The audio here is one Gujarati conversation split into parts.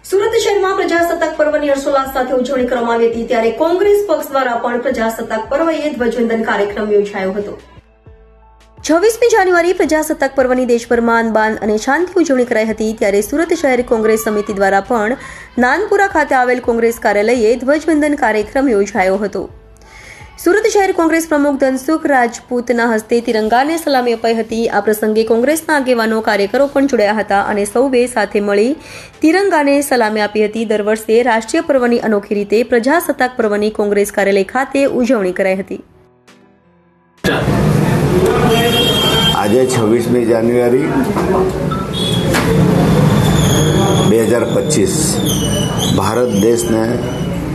સુરત શહેરમાં પ્રજાસત્તાક પર્વની હર્ષોલ્લાસ સાથે ઉજવણી કરવામાં આવી હતી, ત્યારે કોંગ્રેસ પક્ષ દ્વારા પણ પ્રજાસત્તાક પર્વએ ધ્વજવંદન કાર્યક્રમ યોજાયો હતો। 26મી જાન્યુઆરી પ્રજાસત્તાક પર્વની દેશભરમાં બાન અને શાંતિ ઉજવણી કરાઈ હતી, ત્યારે સુરત શહેર કોંગ્રેસ સમિતિ દ્વારા પણ નાનપુરા ખાતે આવેલ કોંગ્રેસ કાર્યાલયે ધ્વજવંદન કાર્યક્રમ યોજાયો હતો। સુરત શહેર કોંગ્રેસ પ્રમુખ ધનસુખ રાજપૂતના હસ્તે તિરંગાને સલામી અપાઈ હતી। આ પ્રસંગે કોંગ્રેસના આગેવાનો, કાર્યકરો પણ જોડાયા હતા અને સૌએ સાથે મળી તિરંગાને સલામી આપી હતી। દર વર્ષે રાષ્ટ્રીય પર્વની અનોખી રીતે પ્રજાસત્તાક પર્વની કોંગ્રેસ કાર્યાલય ખાતે ઉજવણી કરાઈ હતી। આજે 26મી જાન્યુઆરી 2025 ભારત દેશને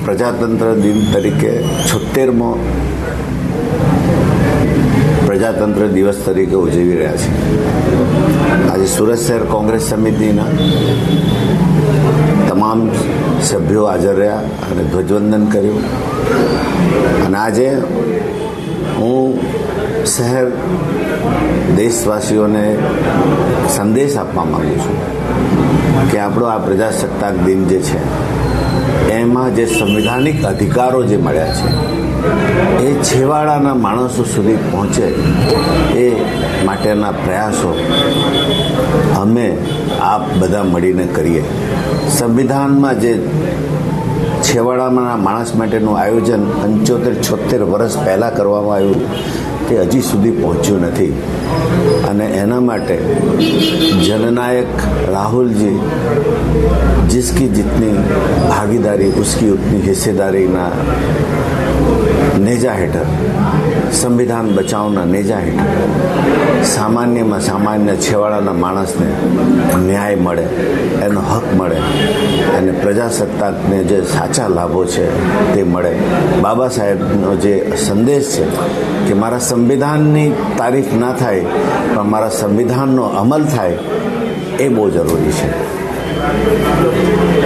પ્રજાતંત્ર દિન તરીકે 76મો પ્રજાતંત્ર દિવસ તરીકે ઉજવી રહ્યા છે। આજે સુરત શહેર કોંગ્રેસ સમિતિના તમામ સભ્યો હાજર રહ્યા અને ધ્વજવંદન કર્યું। અને આજે હું શહેર દેશવાસીઓને સંદેશ આપવા માંગુ છું કે આપણો આ પ્રજાસત્તાક દિન જે છે એમાં જે સંવિધાનિક અધિકારો જે મળ્યા છે એ છેવાડાના માણસો સુધી પહોંચે એ માટેના પ્રયાસો અમે આપ બધા મળીને કરીએ। સંવિધાનમાં જે છેવાડાના માણસ માટેનું આયોજન 75-76 વર્ષ પહેલાં કરવામાં આવ્યું તે હજી સુધી પહોંચ્યું નથી અને એના માટે जननायक राहुल जी जिसकी जितनी भागीदारी उसकी उतनी हिस्सेदारी ना नेजा हेठળ संविधान बचावना नेजा हेठળ सामान्यમાં સામાન્ય છેવાડાના માણસને ન્યાય મળે, એનો હક મળે અને પ્રજાસત્તાકને જે સાચા લાભો છે તે મળે। બાબા સાહેબનો જે સંદેશ છે કે મારા સંવિધાનની તારીફ ના થાય પણ મારા સંવિધાનનો અમલ થાય એ બહુ જરૂરી છે।